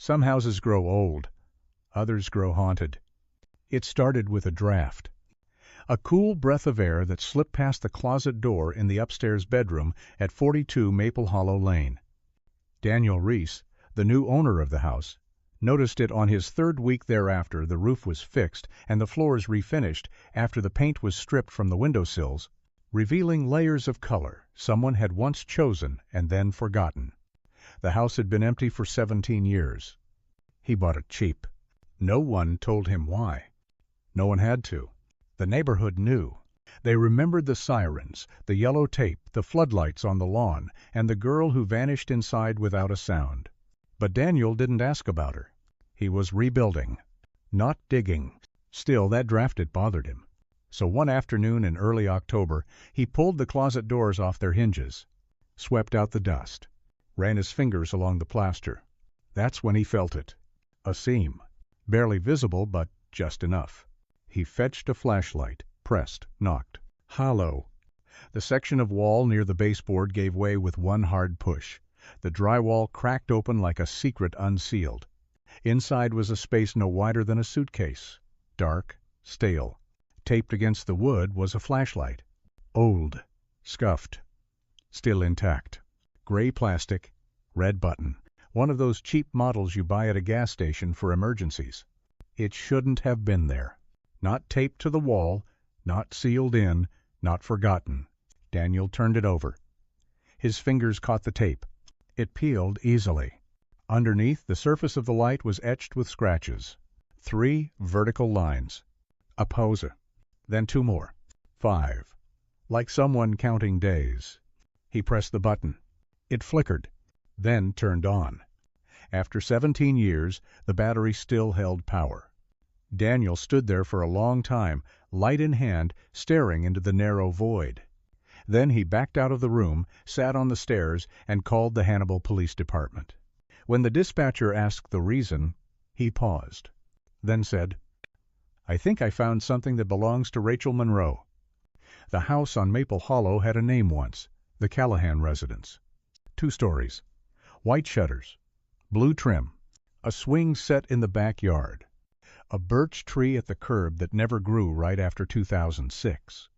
Some houses grow old, others grow haunted. It started with a draft. A cool breath of air that slipped past the closet door in the upstairs bedroom at 42 Maple Hollow Lane. Daniel Reese, the new owner of the house, noticed it on his third week thereafter the roof was fixed and the floors refinished after the paint was stripped from the windowsills, revealing layers of color someone had once chosen and then forgotten. The house had been empty for 17 years. He bought it cheap. No one told him why. No one had to. The neighborhood knew. They remembered the sirens, the yellow tape, the floodlights on the lawn, and the girl who vanished inside without a sound. But Daniel didn't ask about her. He was rebuilding, not digging. Still, that draft had bothered him. So one afternoon in early October, he pulled the closet doors off their hinges, swept out the dust, ran his fingers along the plaster. That's when he felt it. A seam. Barely visible, but just enough. He fetched a flashlight, pressed, knocked. Hollow. The section of wall near the baseboard gave way with one hard push. The drywall cracked open like a secret unsealed. Inside was a space no wider than a suitcase. Dark, stale. Taped against the wood was a flashlight. Old, scuffed, still intact. Gray plastic, red button. One of those cheap models you buy at a gas station for emergencies. It shouldn't have been there. Not taped to the wall, not sealed in, not forgotten. Daniel turned it over. His fingers caught the tape. It peeled easily. Underneath, the surface of the light was etched with scratches. 3 vertical lines. A pause. Then 2 more. 5. Like someone counting days. He pressed the button. It flickered, then turned on. After 17 years, the battery still held power. Daniel stood there for a long time, light in hand, staring into the narrow void. Then he backed out of the room, sat on the stairs, and called the Hannibal Police Department. When the dispatcher asked the reason, he paused, then said, "I think I found something that belongs to Rachel Monroe." The house on Maple Hollow had a name once, the Callahan residence. 2 stories. White shutters. Blue trim. A swing set in the backyard. A birch tree at the curb that never grew right after 2006.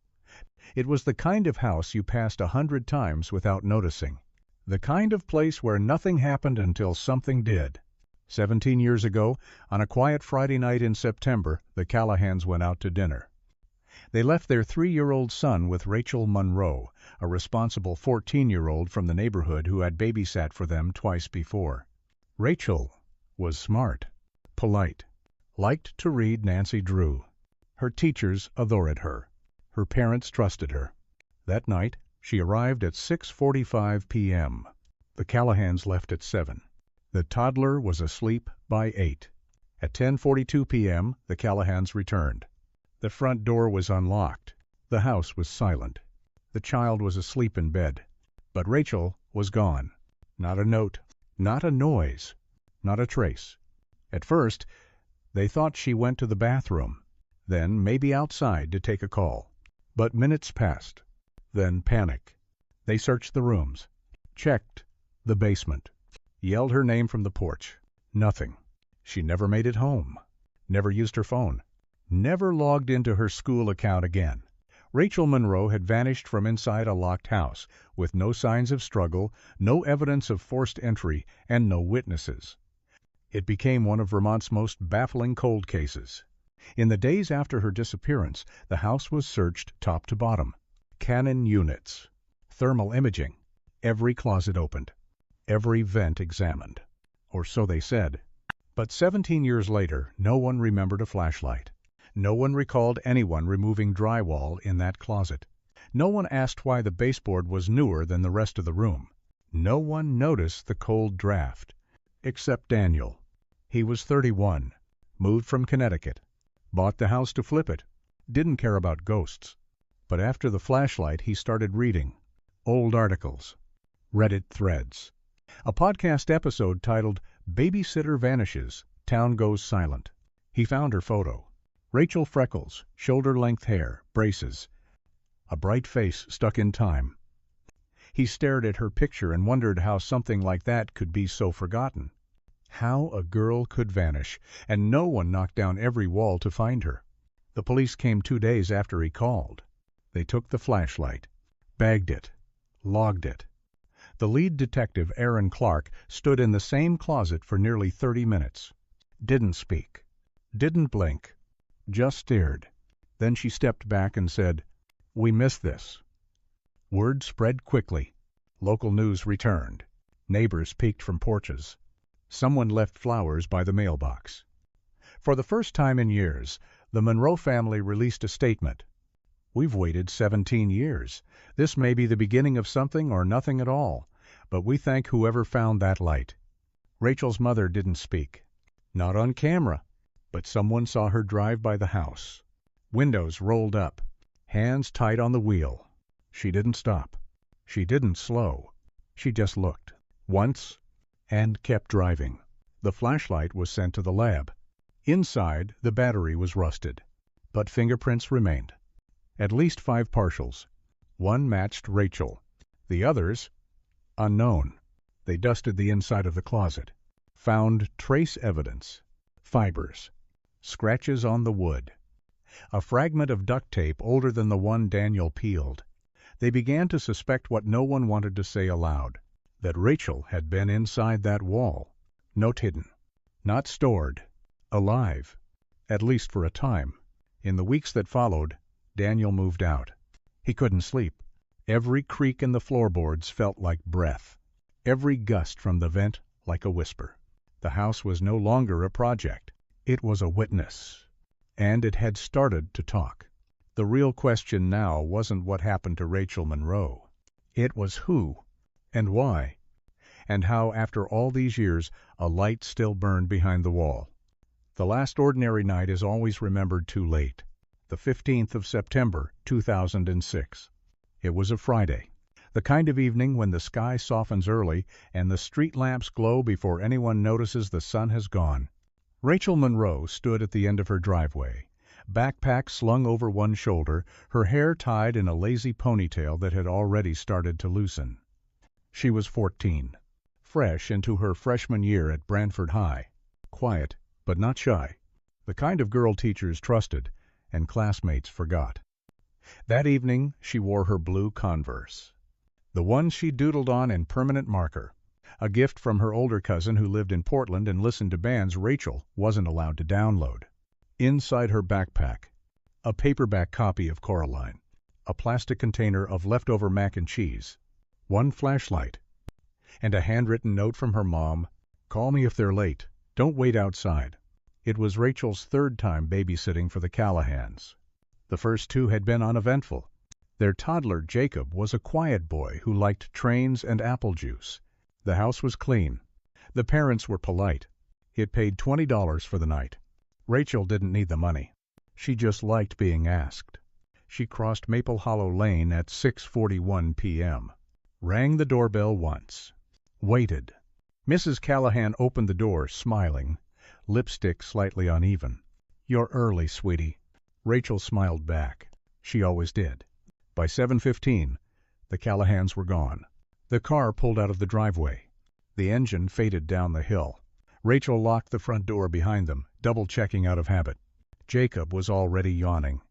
It was the kind of house you passed 100 times without noticing. The kind of place where nothing happened until something did. 17 years ago, on a quiet Friday night in September, the Callahans went out to dinner. They left their 3-year-old son with Rachel Monroe, a responsible 14-year-old from the neighborhood who had babysat for them twice before. Rachel was smart, polite, liked to read Nancy Drew. Her teachers adored her. Her parents trusted her. That night, she arrived at 6:45 p.m. The Callahans left at 7. The toddler was asleep by 8. At 10:42 p.m., the Callahans returned. The front door was unlocked. The house was silent. The child was asleep in bed. But Rachel was gone. Not a note, not a noise, not a trace. At first, they thought she went to the bathroom, then maybe outside to take a call. But minutes passed. Then panic. They searched the rooms, checked the basement, yelled her name from the porch. Nothing. She never made it home, never used her phone, never logged into her school account again. Rachel Monroe had vanished from inside a locked house, with no signs of struggle, no evidence of forced entry, and no witnesses. It became one of Vermont's most baffling cold cases. In the days after her disappearance, the house was searched top to bottom. Canon units, thermal imaging, every closet opened, every vent examined. Or so they said. But 17 years later, no one remembered a flashlight. No one recalled anyone removing drywall in that closet. No one asked why the baseboard was newer than the rest of the room. No one noticed the cold draft, except Daniel. He was 31, moved from Connecticut, bought the house to flip it, didn't care about ghosts. But after the flashlight, he started reading old articles, Reddit threads, a podcast episode titled Babysitter Vanishes, Town Goes Silent. He found her photo. Rachel freckles, shoulder-length hair, braces, a bright face stuck in time. He stared at her picture and wondered how something like that could be so forgotten. How a girl could vanish, and no one knocked down every wall to find her. The police came 2 days after he called. They took the flashlight, bagged it, logged it. The lead detective, Aaron Clark, stood in the same closet for nearly 30 minutes. Didn't speak. Didn't blink. Just stared. Then she stepped back and said, "We missed this." Word spread quickly. Local news returned. Neighbors peeked from porches. Someone left flowers by the mailbox. For the first time in years, the Monroe family released a statement. "We've waited 17 years. This may be the beginning of something or nothing at all, but we thank whoever found that light." Rachel's mother didn't speak. Not on camera, but someone saw her drive by the house. Windows rolled up, hands tight on the wheel. She didn't stop. She didn't slow. She just looked. Once, and kept driving. The flashlight was sent to the lab. Inside, the battery was rusted, but fingerprints remained. At least 5 partials. One matched Rachel. The others, unknown. They dusted the inside of the closet. Found trace evidence. Fibers. Scratches on the wood. A fragment of duct tape older than the one Daniel peeled. They began to suspect what no one wanted to say aloud, that Rachel had been inside that wall. Note hidden. Not stored. Alive. At least for a time. In the weeks that followed, Daniel moved out. He couldn't sleep. Every creak in the floorboards felt like breath. Every gust from the vent like a whisper. The house was no longer a project. It was a witness. And it had started to talk. The real question now wasn't what happened to Rachel Monroe. It was who, and why, and how after all these years a light still burned behind the wall. The last ordinary night is always remembered too late. The 15th of September, 2006. It was a Friday. The kind of evening when the sky softens early and the street lamps glow before anyone notices the sun has gone. Rachel Monroe stood at the end of her driveway, backpack slung over one shoulder, her hair tied in a lazy ponytail that had already started to loosen. She was 14, fresh into her freshman year at Branford High, quiet but not shy, the kind of girl teachers trusted and classmates forgot. That evening she wore her blue Converse, the one she doodled on in permanent marker, a gift from her older cousin who lived in Portland and listened to bands Rachel wasn't allowed to download. Inside her backpack, a paperback copy of Coraline, a plastic container of leftover mac and cheese, one flashlight, and a handwritten note from her mom, "Call me if they're late. Don't wait outside." It was Rachel's 3rd time babysitting for the Callahans. The first 2 had been uneventful. Their toddler, Jacob, was a quiet boy who liked trains and apple juice. The house was clean. The parents were polite. It paid $20 for the night. Rachel didn't need the money. She just liked being asked. She crossed Maple Hollow Lane at 6:41 p.m. Rang the doorbell once. Waited. Mrs. Callahan opened the door, smiling, lipstick slightly uneven. "You're early, sweetie." Rachel smiled back. She always did. By 7:15, the Callahans were gone. The car pulled out of the driveway. The engine faded down the hill. Rachel locked the front door behind them, double-checking out of habit. Jacob was already yawning.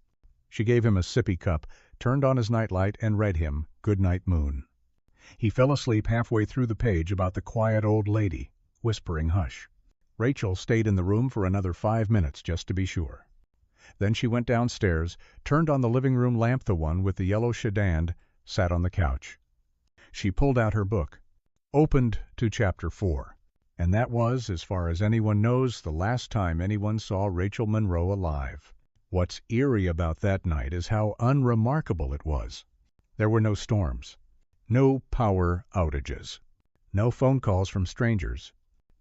She gave him a sippy cup, turned on his nightlight, and read him "Good Night, Moon." He fell asleep halfway through the page about the quiet old lady, whispering hush. Rachel stayed in the room for another 5 minutes just to be sure. Then she went downstairs, turned on the living room lamp, the one with the yellow shadand, sat on the couch. She pulled out her book, opened to chapter 4, and that was, as far as anyone knows, the last time anyone saw Rachel Monroe alive. What's eerie about that night is how unremarkable it was. There were no storms, no power outages, no phone calls from strangers,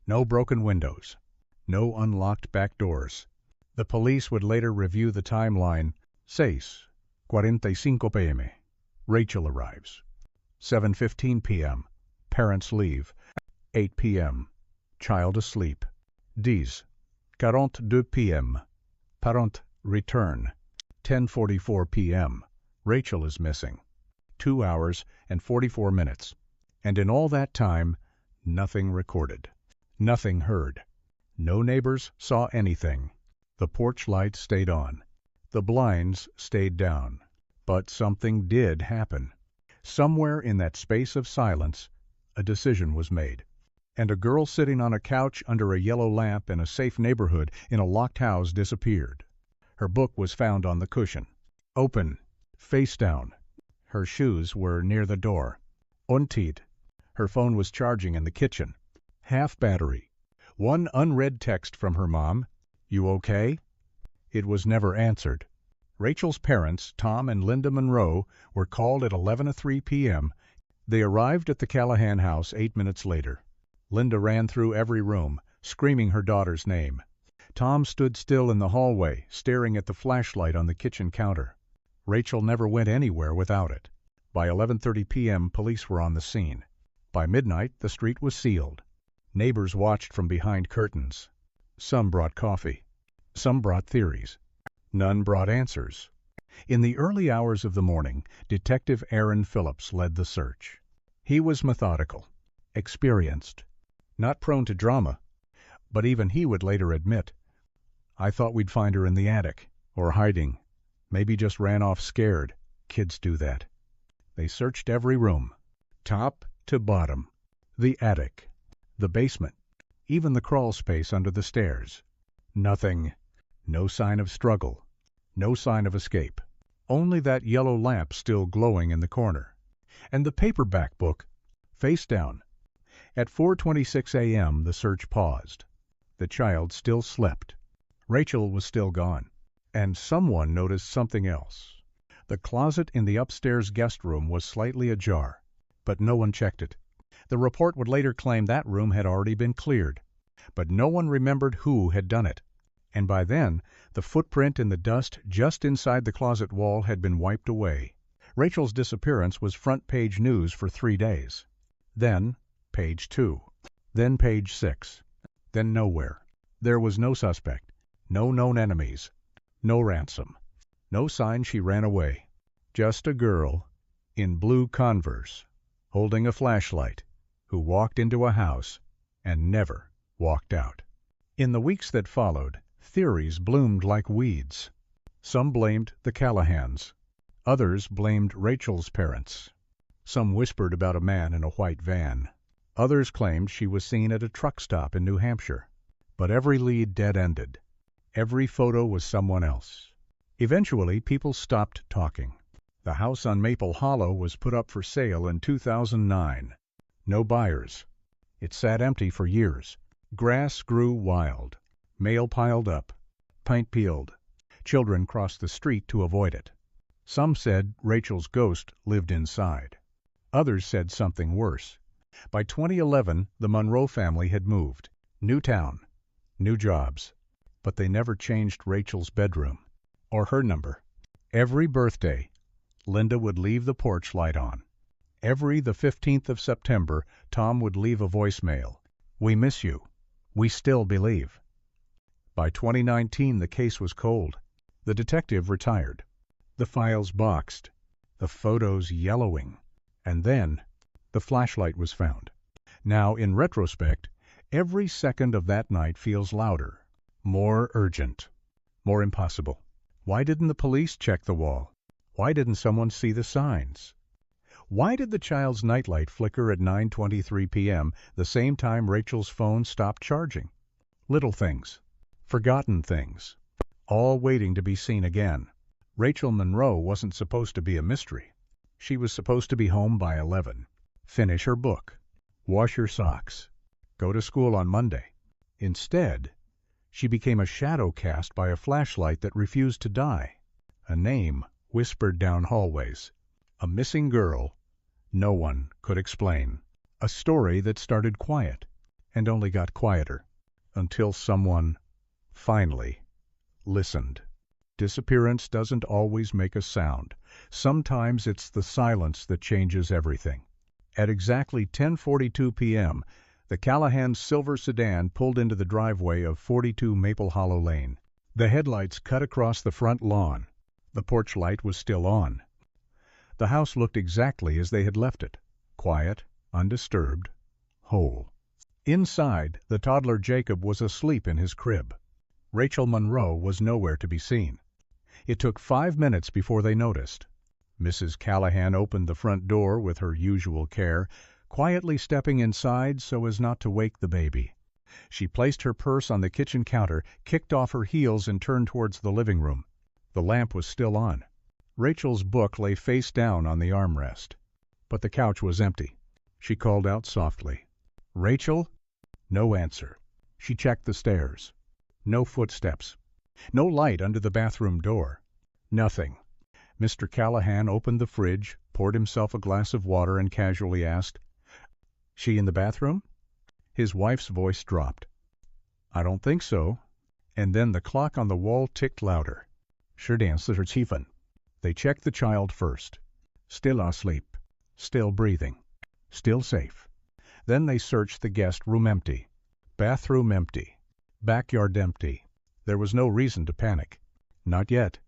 no broken windows, no unlocked back doors. The police would later review the timeline. 6:45 p.m. Rachel arrives. 7:15 p.m. Parents leave. 8 p.m. Child asleep. 10:42 p.m. Parent return. 10:44 p.m. Rachel is missing. 2 hours and 44 minutes. And in all that time, nothing recorded. Nothing heard. No neighbors saw anything. The porch light stayed on. The blinds stayed down. But something did happen. Somewhere in that space of silence, a decision was made. And a girl sitting on a couch under a yellow lamp in a safe neighborhood in a locked house disappeared. Her book was found on the cushion. Open, face down. Her shoes were near the door. Untied. Her phone was charging in the kitchen. Half battery. One unread text from her mom. You okay? It was never answered. Rachel's parents, Tom and Linda Monroe, were called at 11:03 p.m. They arrived at the Callahan house 8 minutes later. Linda ran through every room, screaming her daughter's name. Tom stood still in the hallway, staring at the flashlight on the kitchen counter. Rachel never went anywhere without it. By 11:30 p.m., police were on the scene. By midnight, the street was sealed. Neighbors watched from behind curtains. Some brought coffee. Some brought theories. None brought answers. In the early hours of the morning, Detective Aaron Phillips led the search. He was methodical, experienced, not prone to drama, but even he would later admit, I thought we'd find her in the attic, or hiding. Maybe just ran off scared. Kids do that. They searched every room, top to bottom, the attic, the basement, even the crawl space under the stairs. Nothing. No sign of struggle. No sign of escape. Only that yellow lamp still glowing in the corner. And the paperback book, face down. At 4:26 a.m., the search paused. The child still slept. Rachel was still gone. And someone noticed something else. The closet in the upstairs guest room was slightly ajar, but no one checked it. The report would later claim that room had already been cleared, but no one remembered who had done it. And by then, the footprint in the dust just inside the closet wall had been wiped away. Rachel's disappearance was front-page news for 3 days. Then, page 2. Then page 6. Then nowhere. There was no suspect. No known enemies. No ransom. No sign she ran away. Just a girl, in blue Converse, holding a flashlight, who walked into a house and never walked out. In the weeks that followed, theories bloomed like weeds. Some blamed the Callahans. Others blamed Rachel's parents. Some whispered about a man in a white van. Others claimed she was seen at a truck stop in New Hampshire. But every lead dead-ended. Every photo was someone else. Eventually, people stopped talking. The house on Maple Hollow was put up for sale in 2009. No buyers. It sat empty for years. Grass grew wild. Mail piled up. Paint peeled. Children crossed the street to avoid it. Some said Rachel's ghost lived inside. Others said something worse. By 2011, the Monroe family had moved. New town. New jobs. But they never changed Rachel's bedroom. Or her number. Every birthday, Linda would leave the porch light on. Every the 15th of September, Tom would leave a voicemail. We miss you. We still believe. By 2019, the case was cold. The detective retired. The files boxed. The photos yellowing. And then, the flashlight was found. Now, in retrospect, every second of that night feels louder, more urgent, more impossible. Why didn't the police check the wall? Why didn't someone see the signs? Why did the child's nightlight flicker at 9:23 p.m., the same time Rachel's phone stopped charging? Little things. Forgotten things. All waiting to be seen again. Rachel Monroe wasn't supposed to be a mystery. She was supposed to be home by 11. Finish her book. Wash her socks. Go to school on Monday. Instead, she became a shadow cast by a flashlight that refused to die. A name whispered down hallways. A missing girl no one could explain. A story that started quiet and only got quieter until someone finally listened. Disappearance doesn't always make a sound. Sometimes it's the silence that changes everything. At exactly 10:42 p.m., the Callahan's silver sedan pulled into the driveway of 42 Maple Hollow Lane. The headlights cut across the front lawn. The porch light was still on. The house looked exactly as they had left it, quiet, undisturbed, whole. Inside, the toddler Jacob was asleep in his crib. Rachel Monroe was nowhere to be seen. It took 5 minutes before they noticed. Mrs. Callahan opened the front door with her usual care, quietly stepping inside so as not to wake the baby. She placed her purse on the kitchen counter, kicked off her heels, and turned towards the living room. The lamp was still on. Rachel's book lay face down on the armrest. But the couch was empty. She called out softly, "Rachel?" No answer. She checked the stairs. No footsteps. No light under the bathroom door. Nothing. Mr. Callahan opened the fridge, poured himself a glass of water, and casually asked, "She in the bathroom?" His wife's voice dropped. "I don't think so." And then the clock on the wall ticked louder. 10:47. They checked the child first. Still asleep. Still breathing. Still safe. Then they searched the guest room empty. Bathroom empty. Backyard empty. There was no reason to panic. Not yet.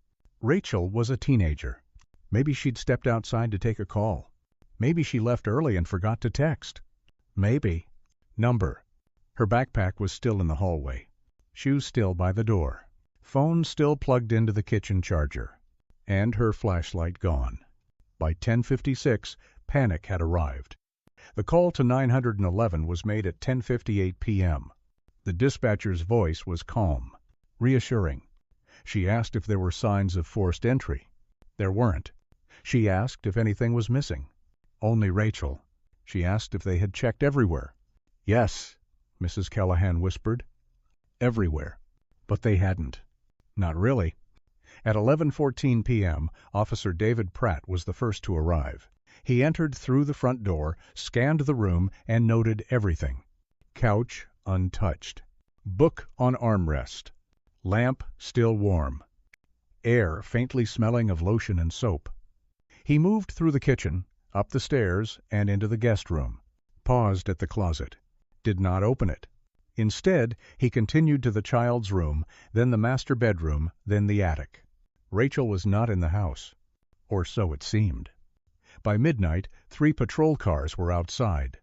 Rachel was a teenager. Maybe she'd stepped outside to take a call. Maybe she left early and forgot to text. Maybe. Number. Her backpack was still in the hallway. Shoes still by the door. Phone still plugged into the kitchen charger. And her flashlight gone. By 10:56, panic had arrived. The call to 911 was made at 10:58 p.m. The dispatcher's voice was calm, reassuring. She asked if there were signs of forced entry. There weren't. She asked if anything was missing. Only Rachel. She asked if they had checked everywhere. "Yes," Mrs. Callahan whispered. "Everywhere." But they hadn't. Not really. At 11:14 p.m., Officer David Pratt was the first to arrive. He entered through the front door, scanned the room, and noted everything. Couch untouched. Book on armrest. Lamp still warm. Air faintly smelling of lotion and soap. He moved through the kitchen, up the stairs, and into the guest room. Paused at the closet. Did not open it. Instead, he continued to the child's room, then the master bedroom, then the attic. Rachel was not in the house. Or so it seemed. By midnight, 3 patrol cars were outside.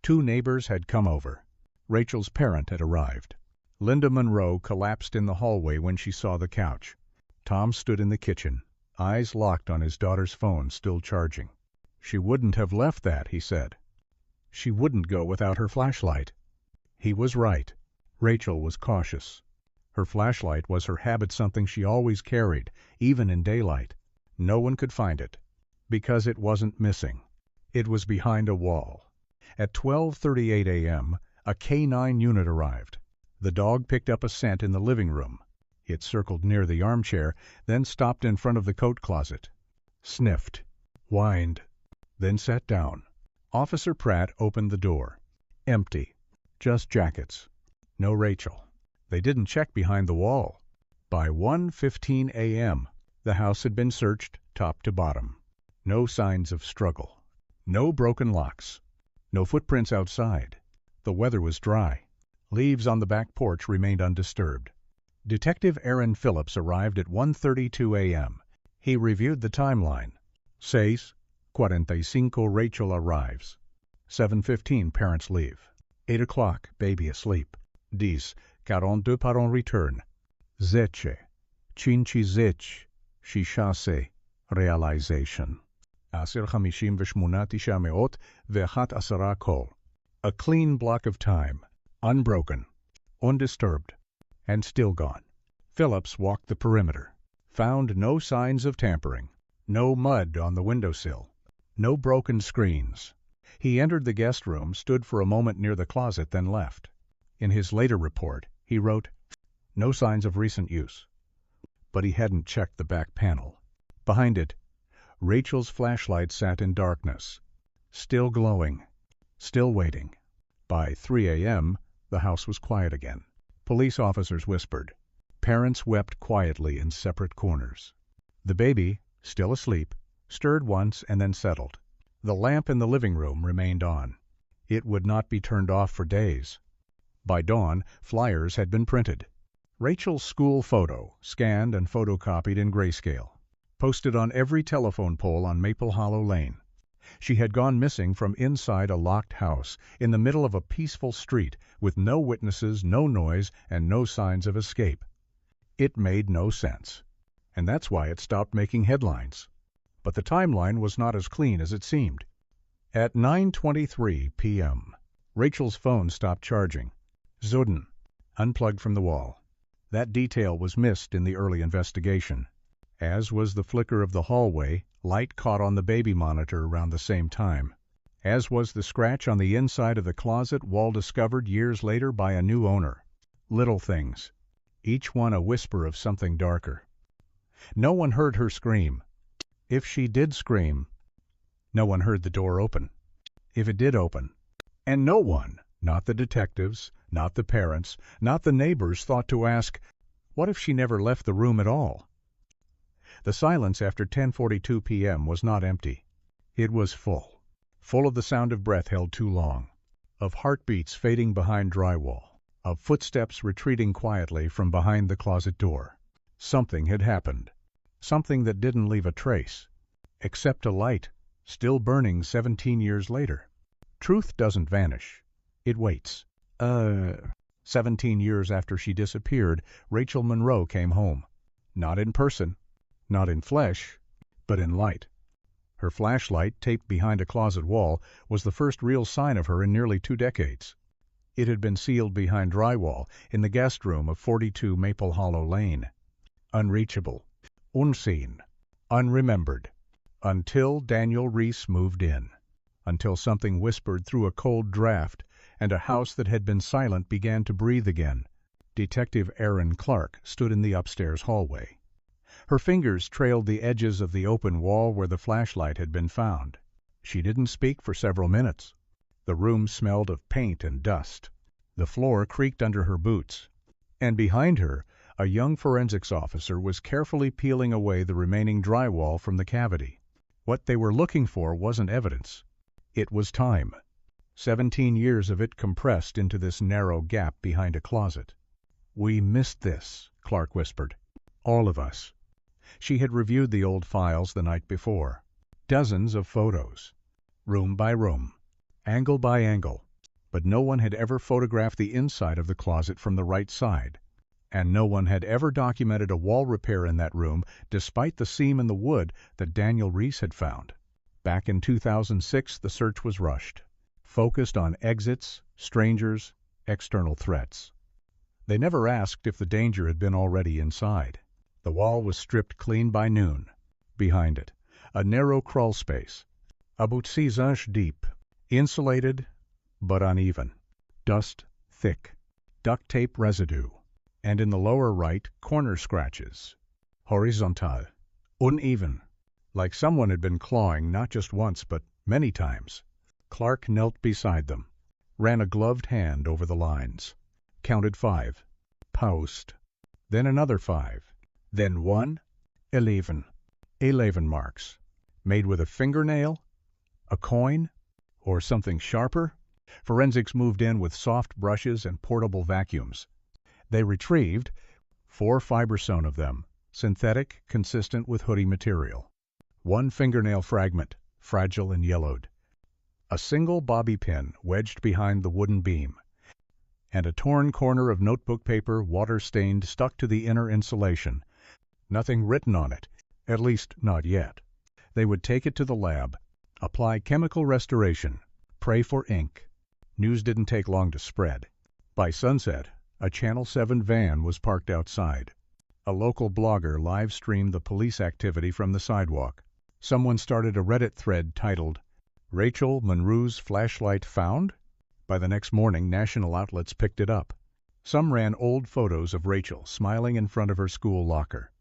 2 neighbors had come over. Rachel's parent had arrived. Linda Monroe collapsed in the hallway when she saw the couch. Tom stood in the kitchen, eyes locked on his daughter's phone still charging. "She wouldn't have left that," he said. "She wouldn't go without her flashlight." He was right. Rachel was cautious. Her flashlight was her habit, something she always carried, even in daylight. No one could find it. Because it wasn't missing. It was behind a wall. At 12:38 a.m., a K-9 unit arrived. The dog picked up a scent in the living room. It circled near the armchair, then stopped in front of the coat closet. Sniffed. Whined. Then sat down. Officer Pratt opened the door. Empty. Just jackets. No Rachel. They didn't check behind the wall. By 1:15 a.m., the house had been searched top to bottom. No signs of struggle. No broken locks. No footprints outside. The weather was dry. Leaves on the back porch remained undisturbed. Detective Aaron Phillips arrived at 1:32 a.m. He reviewed the timeline. 6:45 Rachel arrives. 7:15 parents leave. 8 o'clock baby asleep. 10:42 parents return. 10:56 16 realization. 10:58 call. A clean block of time, unbroken, undisturbed, and still gone. Phillips walked the perimeter. Found no signs of tampering. No mud on the windowsill. No broken screens. He entered the guest room, stood for a moment near the closet, then left. In his later report, he wrote, "No signs of recent use." But he hadn't checked the back panel. Behind it, Rachel's flashlight sat in darkness, still glowing, still waiting. By 3 a.m., the house was quiet again. Police officers whispered. Parents wept quietly in separate corners. The baby, still asleep, stirred once and then settled. The lamp in the living room remained on. It would not be turned off for days. By dawn, flyers had been printed. Rachel's school photo, scanned and photocopied in grayscale. Posted on every telephone pole on Maple Hollow Lane. She had gone missing from inside a locked house, in the middle of a peaceful street, with no witnesses, no noise, and no signs of escape. It made no sense, and that's why it stopped making headlines. But the timeline was not as clean as it seemed. At 9:23 p.m., Rachel's phone stopped charging. Zuden, unplugged from the wall. That detail was missed in the early investigation, as was the flicker of the hallway light caught on the baby monitor around the same time, as was the scratch on the inside of the closet wall discovered years later by a new owner. Little things, each one a whisper of something darker. No one heard her scream. If she did scream, no one heard the door open. If it did open, and no one, not the detectives, not the parents, not the neighbors, thought to ask, what if she never left the room at all? The silence after 10:42 p.m. was not empty. It was full of the sound of breath held too long, of heartbeats fading behind drywall, of footsteps retreating quietly from behind the closet door. Something had happened, something that didn't leave a trace, except a light, still burning 17 years later. Truth doesn't vanish. It waits. 17 years after she disappeared, Rachel Monroe came home. Not in person, not in flesh, but in light. Her flashlight, taped behind a closet wall, was the first real sign of her in nearly 2 decades. It had been sealed behind drywall in the guest room of 42 Maple Hollow Lane. Unreachable, unseen, unremembered, until Daniel Reese moved in, until something whispered through a cold draft and a house that had been silent began to breathe again. Detective Aaron Clark stood in the upstairs hallway. Her fingers trailed the edges of the open wall where the flashlight had been found. She didn't speak for several minutes. The room smelled of paint and dust. The floor creaked under her boots. And behind her, a young forensics officer was carefully peeling away the remaining drywall from the cavity. What they were looking for wasn't evidence. It was time. 17 years of it compressed into this narrow gap behind a closet. "We missed this," Clark whispered. "All of us." She had reviewed the old files the night before. Dozens of photos. Room by room. Angle by angle. But no one had ever photographed the inside of the closet from the right side. And no one had ever documented a wall repair in that room, despite the seam in the wood that Daniel Reese had found. Back in 2006, the search was rushed, focused on exits, strangers, external threats. They never asked if the danger had been already inside. The wall was stripped clean by noon. Behind it, a narrow crawl space, about 6 inches deep, insulated but uneven, dust thick, duct tape residue, and in the lower right, corner scratches, horizontal, uneven, like someone had been clawing not just once but many times. Clark knelt beside them, ran a gloved hand over the lines, counted 5, paused, then another 5, then 1, 11. 11 marks, made with a fingernail, a coin, or something sharper. Forensics moved in with soft brushes and portable vacuums. They retrieved 4 fibersewn of them, synthetic, consistent with hoodie material. 1 fingernail fragment, fragile and yellowed. A single bobby pin wedged behind the wooden beam, and a torn corner of notebook paper, water-stained, stuck to the inner insulation. Nothing written on it, at least not yet. They would take it to the lab, apply chemical restoration, pray for ink. News didn't take long to spread. By sunset, a Channel 7 van was parked outside. A local blogger live-streamed the police activity from the sidewalk. Someone started a Reddit thread titled, "Rachel Monroe's Flashlight Found?" By the next morning, national outlets picked it up. Some ran old photos of Rachel smiling in front of her school locker.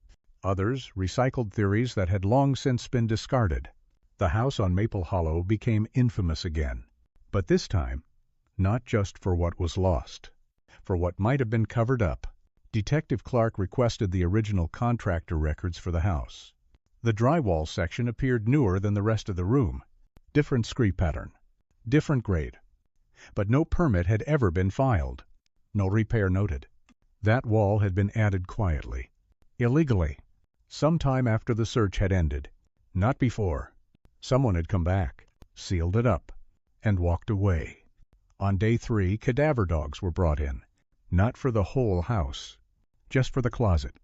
Others recycled theories that had long since been discarded. The house on Maple Hollow became infamous again. But this time, not just for what was lost, for what might have been covered up. Detective Clark requested the original contractor records for the house. The drywall section appeared newer than the rest of the room. Different scree pattern, different grade. But no permit had ever been filed. No repair noted. That wall had been added quietly, illegally, sometime after the search had ended. Not before. Someone had come back. sealed it up, and walked away. On day 3, cadaver dogs were brought in, not for the whole house, just for the closet.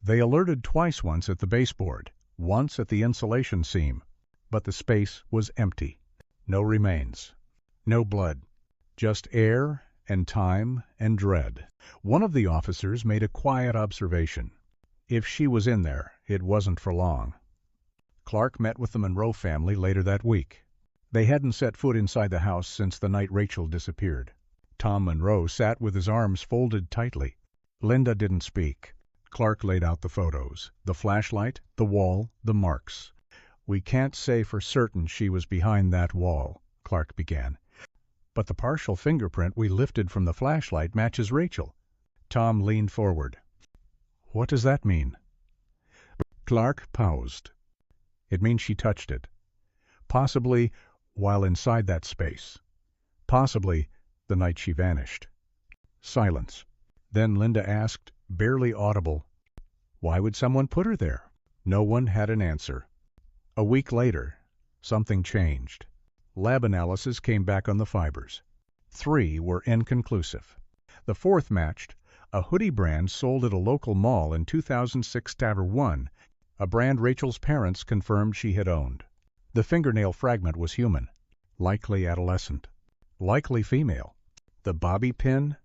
They alerted twice, once at the baseboard, once at the insulation seam, but the space was empty. No remains, no blood, just air and time and dread. One of the officers made a quiet observation. If she was in there, it wasn't for long. Clark met with the Monroe family later that week. They hadn't set foot inside the house since the night Rachel disappeared. Tom Monroe sat with his arms folded tightly. Linda didn't speak. Clark laid out the photos, the flashlight, the wall, the marks. "We can't say for certain she was behind that wall," Clark began. "But the partial fingerprint we lifted from the flashlight matches Rachel." Tom leaned forward. "What does that mean?" Clark paused. "It means she touched it. Possibly while inside that space. Possibly the night she vanished." Silence. Then Linda asked, barely audible, "Why would someone put her there?" No one had an answer. A week later, something changed. Lab analysis came back on the fibers. 3 were inconclusive. The 4th matched a hoodie brand sold at a local mall in 2006 Tower 1, a brand Rachel's parents confirmed she had owned. The fingernail fragment was human, likely adolescent, likely female. The bobby pin?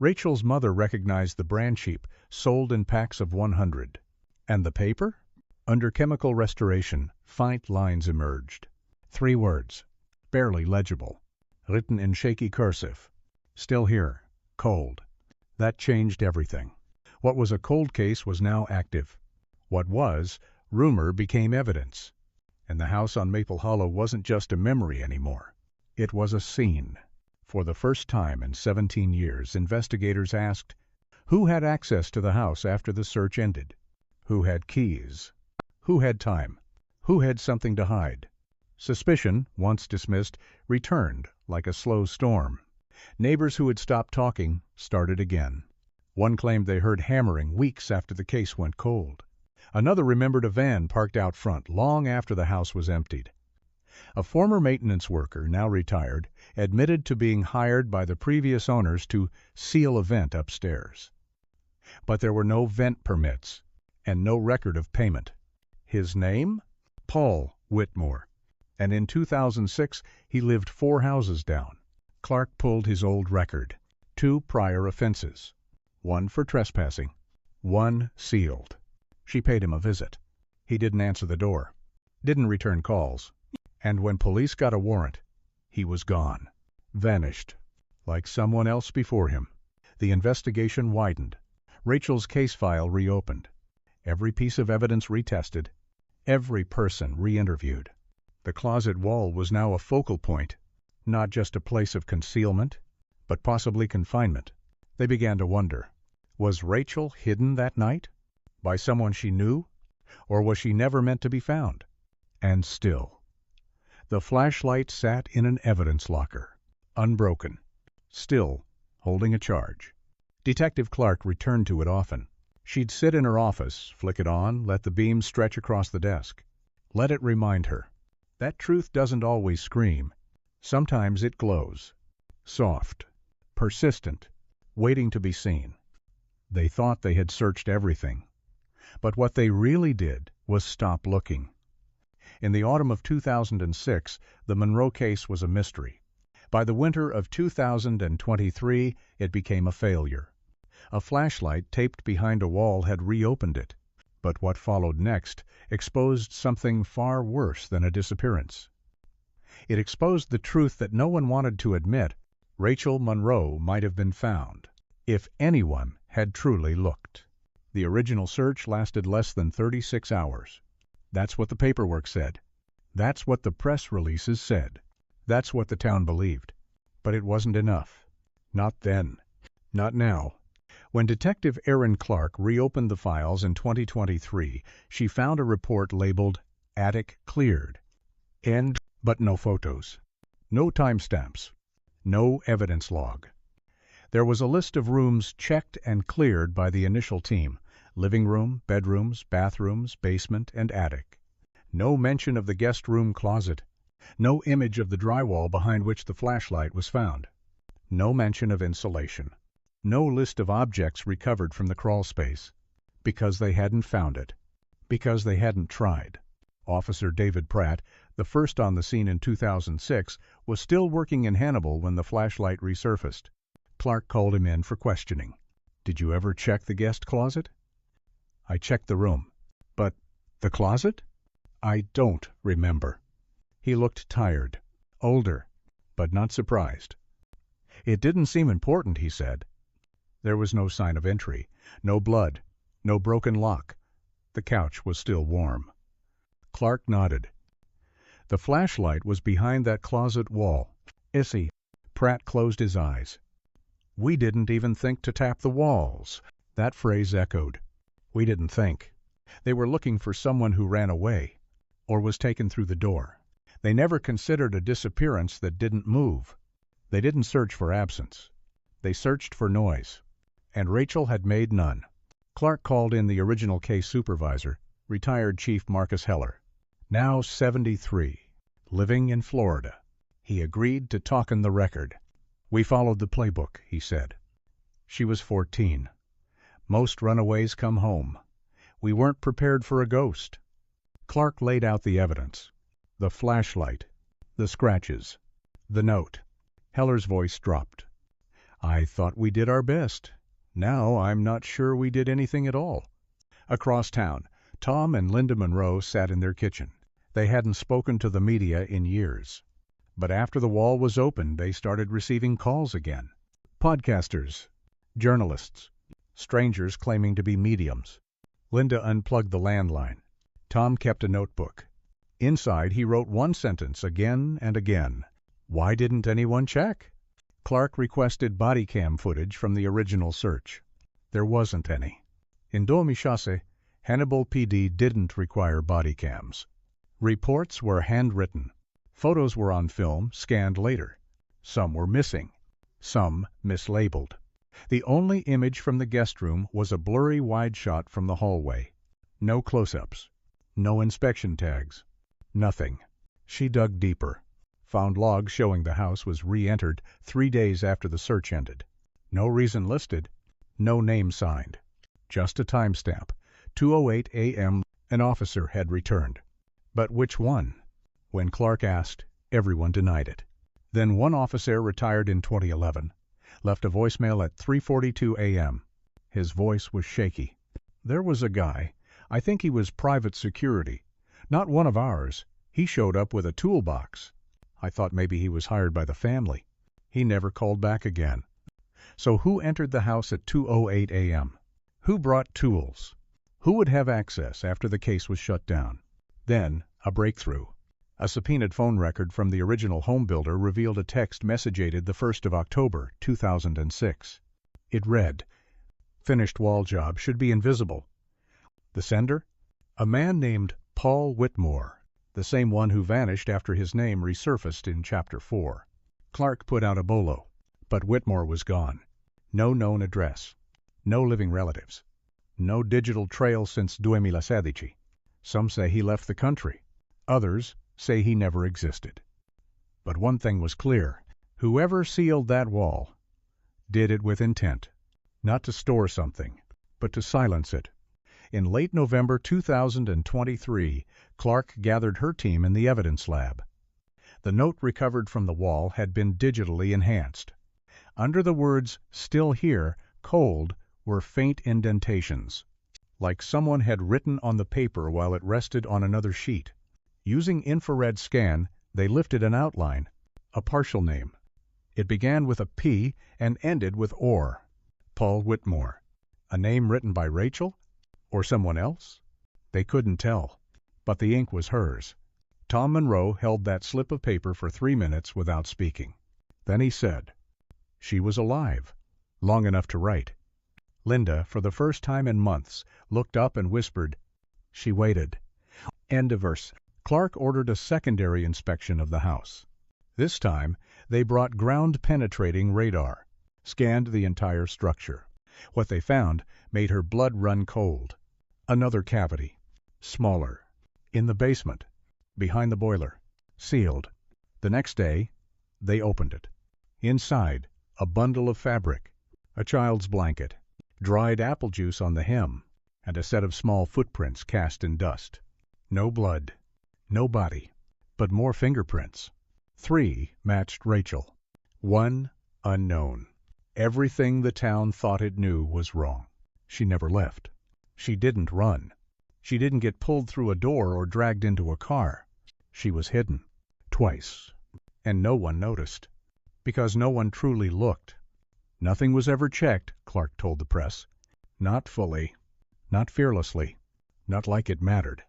Rachel's mother recognized the brand sheep, sold in packs of 100. And the paper? Under chemical restoration, faint lines emerged. 3 words, barely legible, written in shaky cursive. "Still here, cold." That changed everything. What was a cold case was now active. What was rumor became evidence. And the house on Maple Hollow wasn't just a memory anymore. It was a scene. For the first time in 17 years, investigators asked, who had access to the house after the search ended? Who had keys? Who had time? Who had something to hide? Suspicion, once dismissed, returned like a slow storm. Neighbors who had stopped talking started again. One claimed they heard hammering weeks after the case went cold. Another remembered a van parked out front long after the house was emptied. A former maintenance worker, now retired, admitted to being hired by the previous owners to seal a vent upstairs. But there were no vent permits and no record of payment. His name? Paul Whitmore. And in 2006 he lived 4 houses down. Clark pulled his old record. 2 prior offenses. 1 for trespassing. 1 sealed. She paid him a visit. He didn't answer the door. Didn't return calls. And when police got a warrant, he was gone. Vanished. Like someone else before him. The investigation widened. Rachel's case file reopened. Every piece of evidence retested. Every person re-interviewed. The closet wall was now a focal point. Not just a place of concealment, but possibly confinement. They began to wonder, was Rachel hidden that night? By someone she knew? Or was she never meant to be found? And still, the flashlight sat in an evidence locker, unbroken, still holding a charge. Detective Clark returned to it often. She'd sit in her office, flick it on, let the beam stretch across the desk. Let it remind her. That truth doesn't always scream. Sometimes it glows. Soft, persistent, waiting to be seen. They thought they had searched everything. But what they really did was stop looking. In the autumn of 2006, the Monroe case was a mystery. By the winter of 2023, it became a failure. A flashlight taped behind a wall had reopened it. But what followed next exposed something far worse than a disappearance. It exposed the truth that no one wanted to admit. Rachel Monroe might have been found, if anyone had truly looked. The original search lasted less than 36 hours. That's what the paperwork said. That's what the press releases said. That's what the town believed. But it wasn't enough. Not then. Not now. When Detective Erin Clark reopened the files in 2023, she found a report labeled "Attic Cleared." But no photos. No timestamps. No evidence log. There was a list of rooms checked and cleared by the initial team: living room, bedrooms, bathrooms, basement, and attic. No mention of the guest room closet. No image of the drywall behind which the flashlight was found. No mention of insulation. No list of objects recovered from the crawl space. Because they hadn't found it. Because they hadn't tried. Officer David Pratt, the first on the scene in 2006, was still working in Hannibal when the flashlight resurfaced. Clark called him in for questioning. "Did you ever check the guest closet?" "I checked the room." "But the closet?" "I don't remember." He looked tired, older, but not surprised. "It didn't seem important," he said. There was no sign of entry, no blood, no broken lock. The couch was still warm. Clark nodded. The flashlight was behind that closet wall. "Issy." Pratt closed his eyes. "We didn't even think to tap the walls." That phrase echoed. We didn't think. They were looking for someone who ran away, or was taken through the door. They never considered a disappearance that didn't move. They didn't search for absence. They searched for noise. And Rachel had made none. Clark called in the original case supervisor, retired Chief Marcus Heller, now 73, living in Florida. He agreed to talken the record. "We followed the playbook," he said. "She was 14. Most runaways come home. We weren't prepared for a ghost." Clark laid out the evidence. The flashlight. The scratches. The note. Heller's voice dropped. "I thought we did our best. Now I'm not sure we did anything at all." Across town, Tom and Linda Monroe sat in their kitchen. They hadn't spoken to the media in years. But after the wall was opened, they started receiving calls again. Podcasters, journalists, strangers claiming to be mediums. Linda unplugged the landline. Tom kept a notebook. Inside, he wrote one sentence again and again. Why didn't anyone check? Clark requested body cam footage from the original search. There wasn't any. In Domesday, Hannibal PD didn't require body cams. Reports were handwritten. Photos were on film, scanned later. Some were missing. Some mislabeled. The only image from the guest room was a blurry wide shot from the hallway. No close-ups. No inspection tags. Nothing. She dug deeper. Found logs showing the house was re-entered 3 days after the search ended. No reason listed. No name signed. Just a timestamp. 2:08 a.m. An officer had returned. But which one? When Clark asked, everyone denied it. Then one officer retired in 2011. Left a voicemail at 3:42 a.m. His voice was shaky. "There was a guy. I think he was private security. Not one of ours. He showed up with a toolbox. I thought maybe he was hired by the family. He never called back again." So who entered the house at 2:08 a.m.? Who brought tools? Who would have access after the case was shut down? Then, a breakthrough. A subpoenaed phone record from the original home builder revealed a text message dated the 1st of October, 2006. It read, "Finished wall job should be invisible." The sender? A man named Paul Whitmore, the same one who vanished after his name resurfaced in Chapter 4. Clark put out a bolo, but Whitmore was gone. No known address. No living relatives. No digital trail since 2016. Some say he left the country. Others say he never existed. But one thing was clear. Whoever sealed that wall did it with intent. Not to store something, but to silence it. In late November 2023, Clark gathered her team in the evidence lab. The note recovered from the wall had been digitally enhanced. Under the words, "Still here, cold," were faint indentations, like someone had written on the paper while it rested on another sheet. Using infrared scan, they lifted an outline, a partial name. It began with a P and ended with OR. Paul Whitmore. A name written by Rachel? Or someone else? They couldn't tell. But the ink was hers. Tom Monroe held that slip of paper for 3 minutes without speaking. Then he said, "She was alive. Long enough to write." Linda, for the first time in months, looked up and whispered, "She waited." End of verse. Clark ordered a secondary inspection of the house. This time, they brought ground-penetrating radar, scanned the entire structure. What they found made her blood run cold. Another cavity, smaller, in the basement, behind the boiler, sealed. The next day, they opened it. Inside, a bundle of fabric, a child's blanket, dried apple juice on the hem, and a set of small footprints cast in dust. No blood, no body, but more fingerprints. 3 matched Rachel. 1 unknown. Everything the town thought it knew was wrong. She never left. She didn't run. She didn't get pulled through a door or dragged into a car. She was hidden. Twice. And no one noticed. Because no one truly looked. Nothing was ever checked, Clark told the press. Not fully. Not fearlessly. Not like it mattered.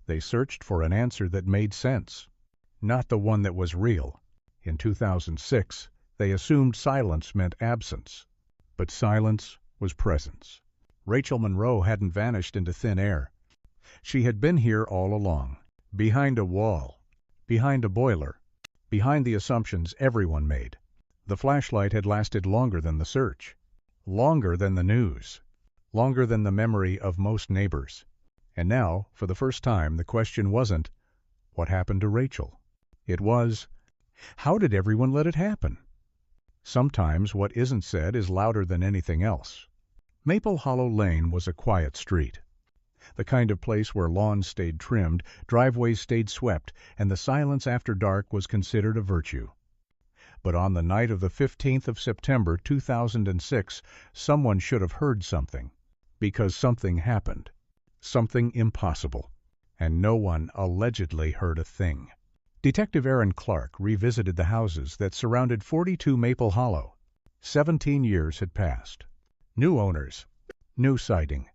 They searched for an answer that made sense. Not the one that was real. In 2006, they assumed silence meant absence. But silence was presence. Rachel Monroe hadn't vanished into thin air. She had been here all along. Behind a wall. Behind a boiler. Behind the assumptions everyone made. The flashlight had lasted longer than the search. Longer than the news. Longer than the memory of most neighbors. And now, for the first time, the question wasn't, what happened to Rachel? It was, how did everyone let it happen? Sometimes what isn't said is louder than anything else. Maple Hollow Lane was a quiet street. The kind of place where lawns stayed trimmed, driveways stayed swept, and the silence after dark was considered a virtue. But on the night of the 15th of September, 2006, someone should have heard something. Because something happened. Something impossible. And no one allegedly heard a thing. Detective Aaron Clark revisited the houses that surrounded 42 Maple Hollow. 17 years had passed. New owners, new sighting,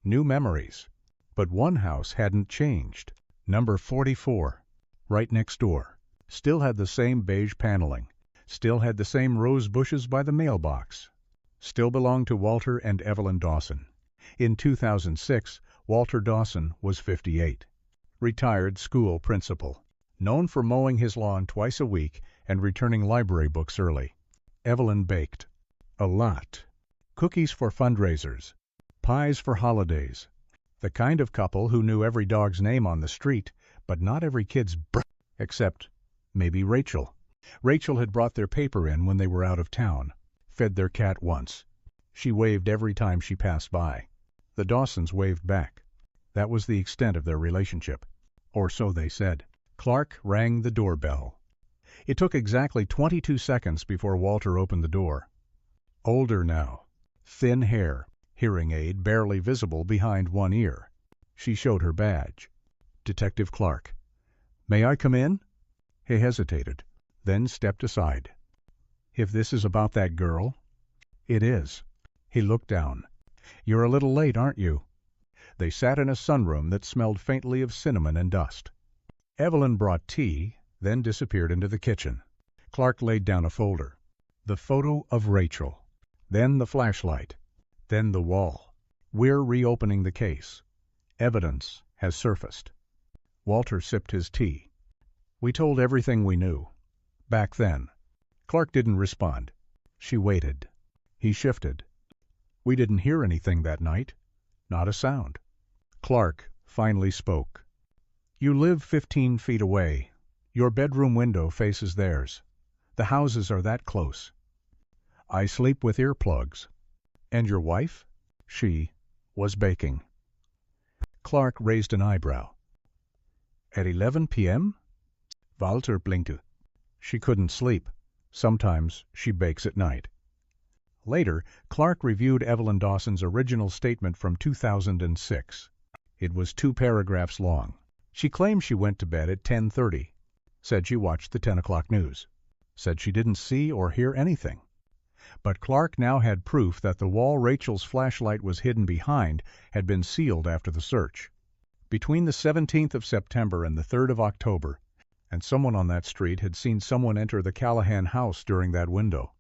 new memories. But one house hadn't changed. Number 44, right next door, still had the same beige paneling, still had the same rose bushes by the mailbox, still belonged to Walter and Evelyn Dawson. In 2006, Walter Dawson was 58, retired school principal, known for mowing his lawn twice a week and returning library books early. Evelyn baked. A lot. Cookies for fundraisers. Pies for holidays. The kind of couple who knew every dog's name on the street, but not every kid's except maybe Rachel. Rachel had brought their paper in when they were out of town, fed their cat once. She waved every time she passed by. The Dawsons waved back. That was the extent of their relationship. Or so they said. Clark rang the doorbell. It took exactly 22 seconds before Walter opened the door. Older now. Thin hair. Hearing aid barely visible behind one ear. She showed her badge. Detective Clark. May I come in? He hesitated, then stepped aside. If this is about that girl? It is. He looked down. You're a little late, aren't you? They sat in a sunroom that smelled faintly of cinnamon and dust. Evelyn brought tea, then disappeared into the kitchen. Clark laid down a folder. The photo of Rachel. Then the flashlight. Then the wall. We're reopening the case. Evidence has surfaced. Walter sipped his tea. We told everything we knew. Back then. Clark didn't respond. She waited. He shifted. We didn't hear anything that night. Not a sound. Clark finally spoke. You live 15 feet away. Your bedroom window faces theirs. The houses are that close. I sleep with earplugs. And your wife? She was baking. Clark raised an eyebrow. At 11 p.m.? Walter blinkte. She couldn't sleep. Sometimes she bakes at night. Later, Clark reviewed Evelyn Dawson's original statement from 2006. It was 2 paragraphs long. She claimed she went to bed at 10:30. Said she watched the 10 o'clock news. Said she didn't see or hear anything. But Clark now had proof that the wall Rachel's flashlight was hidden behind had been sealed after the search. Between the 17th of September and the 3rd of October, and someone on that street had seen someone enter the Callahan house during that window.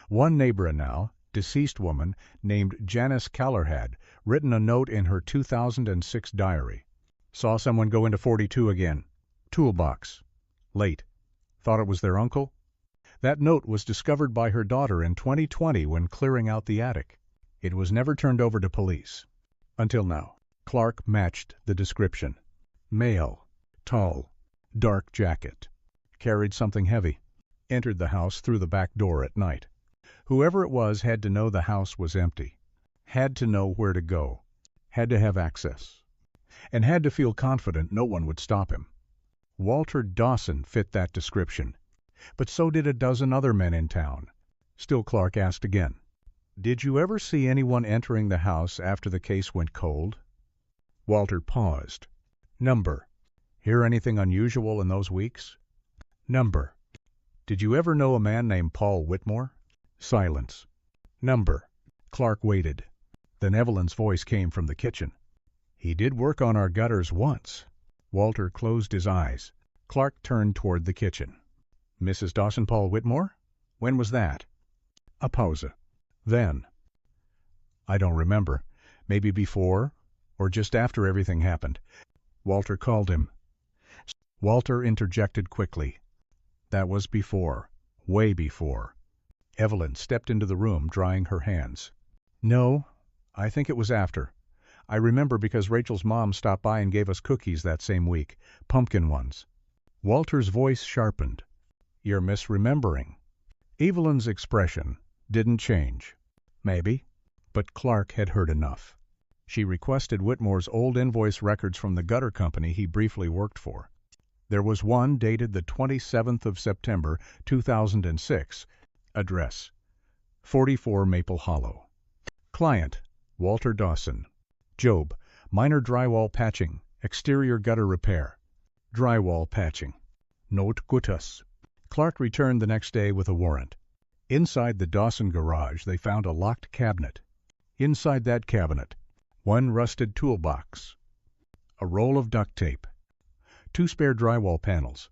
One neighbor now, deceased woman, named Janice Keller had written a note in her 2006 diary. Saw someone go into 42 again. Toolbox. Late. Thought it was their uncle? That note was discovered by her daughter in 2020 when clearing out the attic. It was never turned over to police. Until now. Clark matched the description. Male. Tall. Dark jacket. carried something heavy, entered the house through the back door at night. Whoever it was had to know the house was empty, had to know where to go, had to have access, and had to feel confident no one would stop him. Walter Dawson fit that description, but so did a dozen other men in town. Still Clark asked again, "Did you ever see anyone entering the house after the case went cold?" Walter paused. "Number. Hear anything unusual in those weeks?" "Number. Did you ever know a man named Paul Whitmore?" Silence. "Number." Clark waited. Then Evelyn's voice came from the kitchen. "He did work on our gutters once." Walter closed his eyes. Clark turned toward the kitchen. "Mrs. Dawson Paul Whitmore? When was that?" A pause. "Then." "I don't remember. Maybe before, or just after everything happened." Walter called him. Walter interjected quickly. "That was before. Way before." Evelyn stepped into the room, drying her hands. "No, I think it was after. I remember because Rachel's mom stopped by and gave us cookies that same week, pumpkin ones." Walter's voice sharpened. "You're misremembering." Evelyn's expression didn't change. "Maybe." But Clark had heard enough. She requested Whitmore's old invoice records from the gutter company he briefly worked for. There was one dated the 27th of September, 2006. Address: 44 Maple Hollow. Client: Walter Dawson. Job: minor drywall patching, exterior gutter repair. Drywall patching. Not guttas. Clark returned the next day with a warrant. Inside the Dawson garage they found a locked cabinet. Inside that cabinet, one rusted toolbox, a roll of duct tape, 2 spare drywall panels,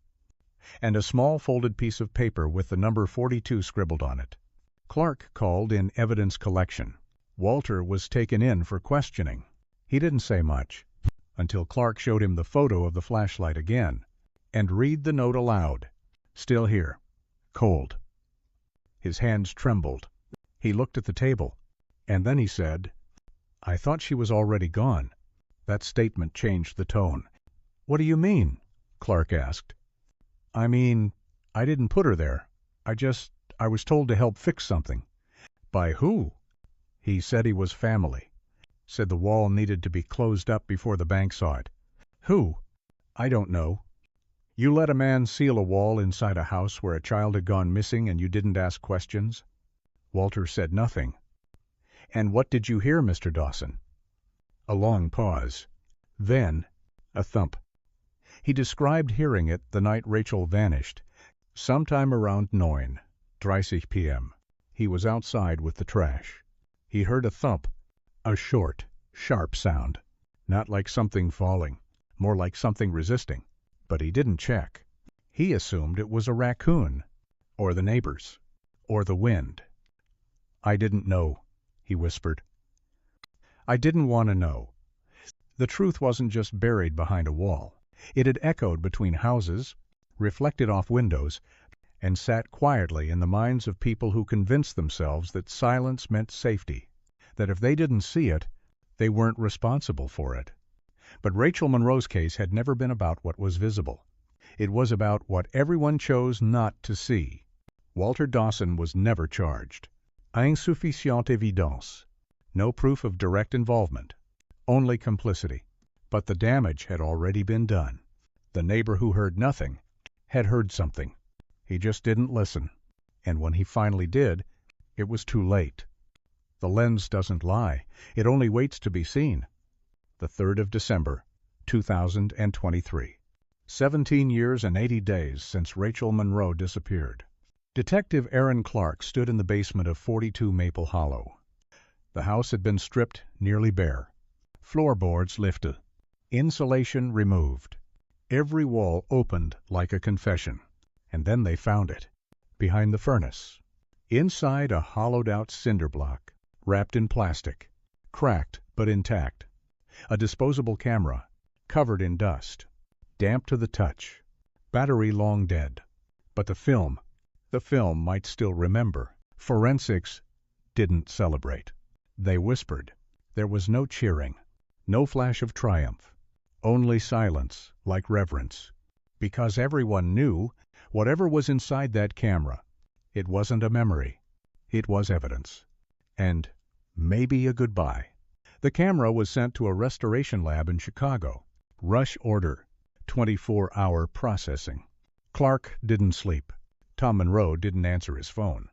and a small folded piece of paper with the number 42 scribbled on it. Clark called in evidence collection. Walter was taken in for questioning. He didn't say much until Clark showed him the photo of the flashlight again and read the note aloud. "Still here. Cold." His hands trembled. He looked at the table, and then he said, "I thought she was already gone." That statement changed the tone. "What do you mean?" Clark asked. "I mean, I didn't put her there. I was told to help fix something." "By who?" "He said he was family. Said the wall needed to be closed up before the bank saw it." "Who?" "I don't know." "You let a man seal a wall inside a house where a child had gone missing and you didn't ask questions?" Walter said nothing. "And what did you hear, Mr. Dawson?" A long pause. Then a thump. He described hearing it the night Rachel vanished, sometime around 9:30 p.m. He was outside with the trash. He heard a thump, a short, sharp sound, not like something falling, more like something resisting. But he didn't check. He assumed it was a raccoon, or the neighbors, or the wind. "I didn't know," he whispered. "I didn't want to know." The truth wasn't just buried behind a wall. It had echoed between houses, reflected off windows, and sat quietly in the minds of people who convinced themselves that silence meant safety, that if they didn't see it, they weren't responsible for it. But Rachel Monroe's case had never been about what was visible. It was about what everyone chose not to see. Walter Dawson was never charged. Insuffisante évidence. No proof of direct involvement. Only complicity. But the damage had already been done. The neighbor who heard nothing had heard something. He just didn't listen. And when he finally did, it was too late. The lens doesn't lie. It only waits to be seen. The 3rd of December, 2023. 17 years and 80 days since Rachel Monroe disappeared. Detective Aaron Clark stood in the basement of 42 Maple Hollow. The house had been stripped nearly bare. Floorboards lifted. Insulation removed. Every wall opened like a confession. And then they found it. Behind the furnace. Inside a hollowed-out cinder block, wrapped in plastic. Cracked but intact. A disposable camera, covered in dust, damp to the touch, battery long dead. But the film might still remember. Forensics didn't celebrate. They whispered. There was no cheering, no flash of triumph, only silence like reverence. Because everyone knew whatever was inside that camera, it wasn't a memory. It was evidence. And maybe a goodbye. The camera was sent to a restoration lab in Chicago. Rush order. 24-hour processing. Clark didn't sleep. Tom Monroe didn't answer his phone.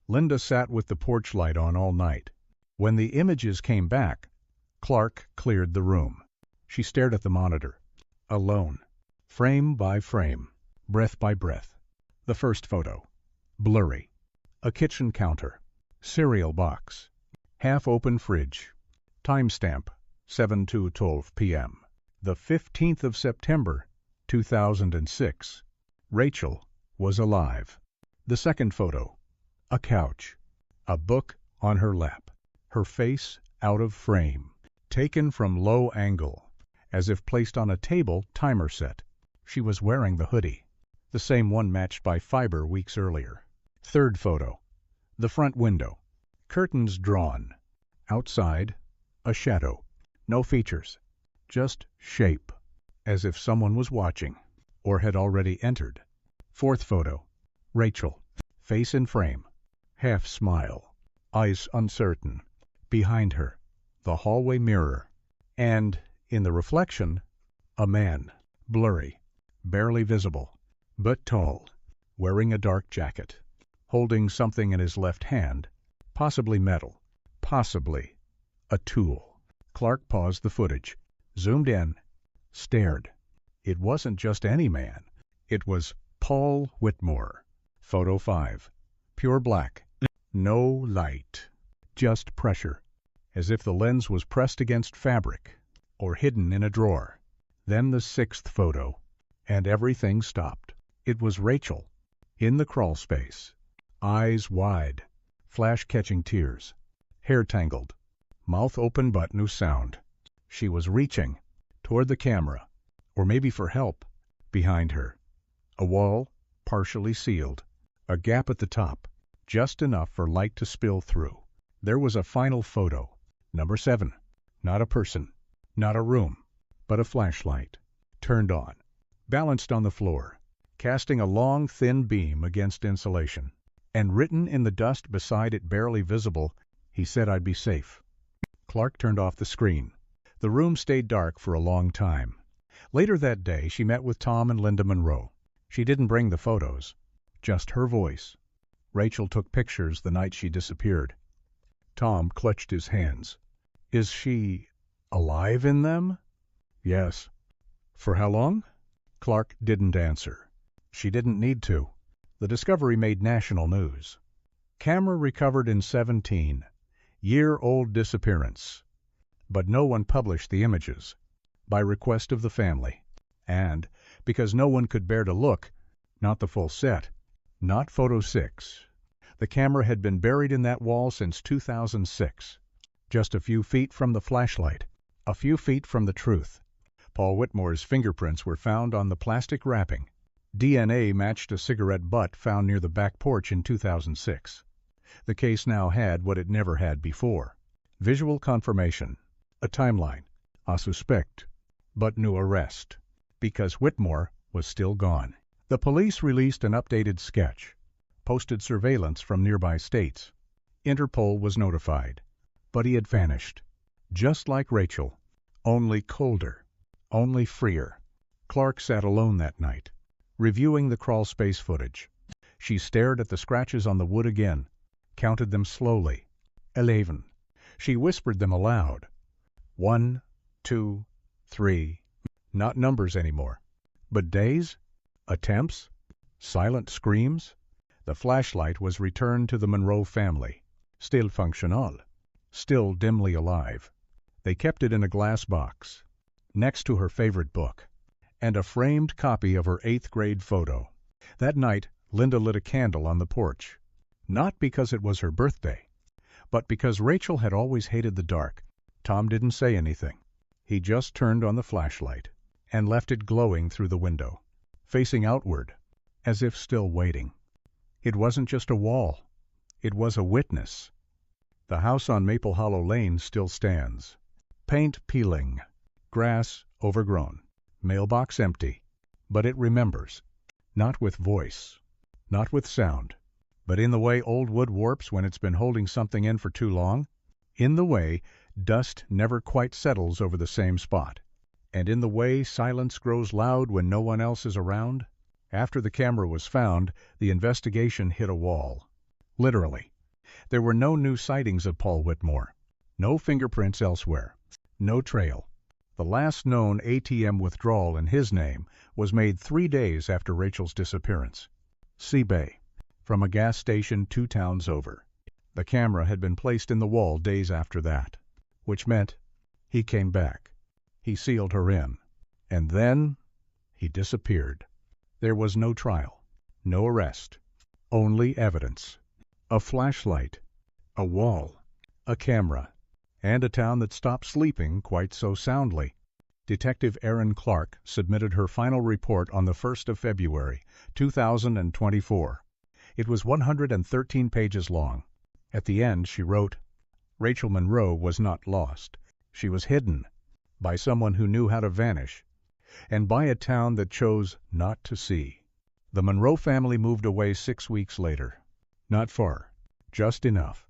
Linda sat with the porch light on all night. When the images came back, Clark cleared the room. She stared at the monitor. Alone. Frame by frame. Breath by breath. The first photo. Blurry. A kitchen counter. Cereal box. Half-open fridge. Timestamp. 7:12 p.m. The 15th of September, 2006. Rachel was alive. The second photo. A couch. A book on her lap. Her face out of frame. Taken from low angle, as if placed on a table timer set. She was wearing the hoodie, the same one matched by fiber weeks earlier. Third photo. The front window. Curtains drawn. Outside, a shadow. No features. Just shape, as if someone was watching, or had already entered. Fourth photo. Rachel. Face in frame. Half smile. Eyes uncertain. Behind her, the hallway mirror. And, in the reflection, a man. Blurry. Barely visible. But tall. Wearing a dark jacket. Holding something in his left hand. Possibly metal. Possibly a tool. Clark paused the footage. Zoomed in. Stared. It wasn't just any man. It was Paul Whitmore. Photo 5. Pure black. No light. Just pressure. As if the lens was pressed against fabric. Or hidden in a drawer. Then the sixth photo. And everything stopped. It was Rachel. In the crawl space. Eyes wide. Flash-catching tears. Hair tangled. Mouth open but no sound. She was reaching. Toward the camera. Or maybe for help. Behind her. A wall, partially sealed. A gap at the top. Just enough for light to spill through. There was a final photo. Number 7. Not a person. Not a room. But a flashlight. Turned on. Balanced on the floor. Casting a long, thin beam against insulation. And written in the dust beside it, barely visible, "He said I'd be safe." Clark turned off the screen. The room stayed dark for a long time. Later that day, she met with Tom and Linda Monroe. She didn't bring the photos. Just her voice. Rachel took pictures the night she disappeared. Tom clutched his hands. "Is she alive in them?" "Yes." "For how long?" Clark didn't answer. She didn't need to. The discovery made national news. Camera recovered in 17. Year-old disappearance. But no one published the images. By request of the family. And, because no one could bear to look, not the full set. Not photo 6. The camera had been buried in that wall since 2006. Just a few feet from the flashlight. A few feet from the truth. Paul Whitmore's fingerprints were found on the plastic wrapping. DNA matched a cigarette butt found near the back porch in 2006. The case now had what it never had before. Visual confirmation. A timeline. A suspect. But no arrest. Because Whitmore was still gone. The police released an updated sketch. Posted surveillance from nearby states. Interpol was notified. But he had vanished. Just like Rachel. Only colder. Only freer. Clark sat alone that night, reviewing the crawl space footage. She stared at the scratches on the wood again, counted them slowly. 11. She whispered them aloud. 1, 2, 3. Not numbers anymore, but days, attempts, silent screams. The flashlight was returned to the Monroe family, still functional, still dimly alive. They kept it in a glass box, next to her favorite book, and a framed copy of her 8th grade photo. That night, Linda lit a candle on the porch, not because it was her birthday, but because Rachel had always hated the dark. Tom didn't say anything. He just turned on the flashlight and left it glowing through the window, facing outward, as if still waiting. It wasn't just a wall. It was a witness. The house on Maple Hollow Lane still stands. Paint peeling. Grass overgrown. Mailbox empty. But it remembers. Not with voice, not with sound, but in the way old wood warps when it's been holding something in for too long, in the way dust never quite settles over the same spot, and in the way silence grows loud when no one else is around. After the camera was found, the investigation hit a wall. Literally. There were no new sightings of Paul Whitmore, no fingerprints elsewhere, no trail. The last known ATM withdrawal in his name was made 3 days after Rachel's disappearance. Seabay, from a gas station 2 towns over. The camera had been placed in the wall days after that, which meant he came back. He sealed her in. And then he disappeared. There was no trial, no arrest, only evidence. A flashlight, a wall, a camera, and a town that stopped sleeping quite so soundly. Detective Erin Clark submitted her final report on the 1st of February, 2024. It was 113 pages long. At the end, she wrote, "Rachel Monroe was not lost. She was hidden by someone who knew how to vanish, and by a town that chose not to see." The Monroe family moved away 6 weeks later. Not far, just enough.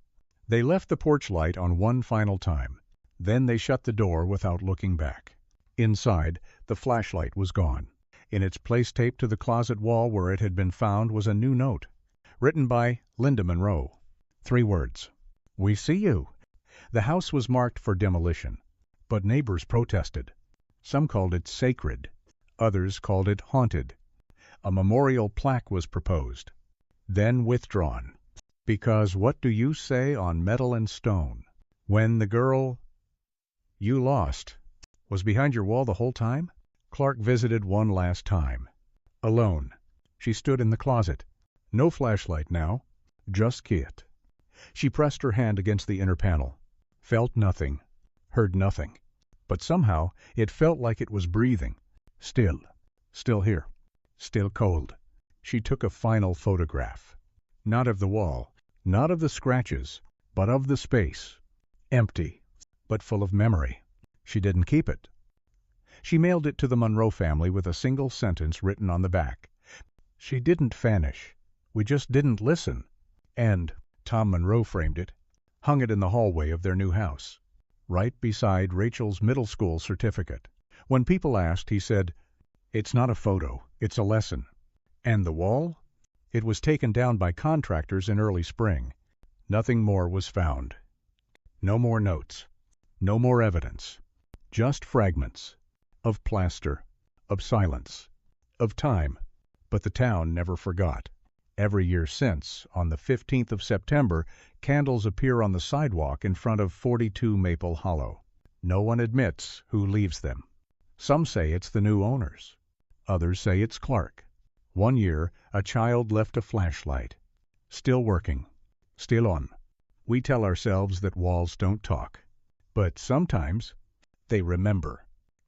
They left the porch light on one final time. Then they shut the door without looking back. Inside, the flashlight was gone. In its place taped to the closet wall where it had been found was a new note, written by Linda Monroe. 3 words. "We see you." The house was marked for demolition, but neighbors protested. Some called it sacred. Others called it haunted. A memorial plaque was proposed, then withdrawn. Because what do you say on metal and stone when the girl you lost was behind your wall the whole time? Clark visited one last time. Alone. She stood in the closet. No flashlight now, just Kit. She pressed her hand against the inner panel. Felt nothing. Heard nothing. But somehow it felt like it was breathing. Still. Still here. Still cold. She took a final photograph. Not of the wall, not of the scratches, but of the space. Empty, but full of memory. She didn't keep it. She mailed it to the Monroe family with a single sentence written on the back. "She didn't vanish. We just didn't listen." And Tom Monroe framed it, hung it in the hallway of their new house, right beside Rachel's middle school certificate. When people asked, he said, "It's not a photo, it's a lesson." And the wall? It was taken down by contractors in early spring. Nothing more was found. No more notes. No more evidence. Just fragments. Of plaster. Of silence. Of time. But the town never forgot. Every year since, on the 15th of September, candles appear on the sidewalk in front of 42 Maple Hollow. No one admits who leaves them. Some say it's the new owners. Others say it's Clark. One year, a child left a flashlight. Still working. Still on. We tell ourselves that walls don't talk. But sometimes they remember.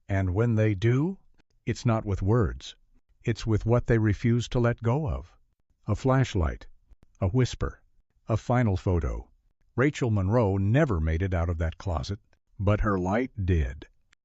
And when they do, it's not with words. It's with what they refuse to let go of. A flashlight. A whisper. A final photo. Rachel Monroe never made it out of that closet, but her light did.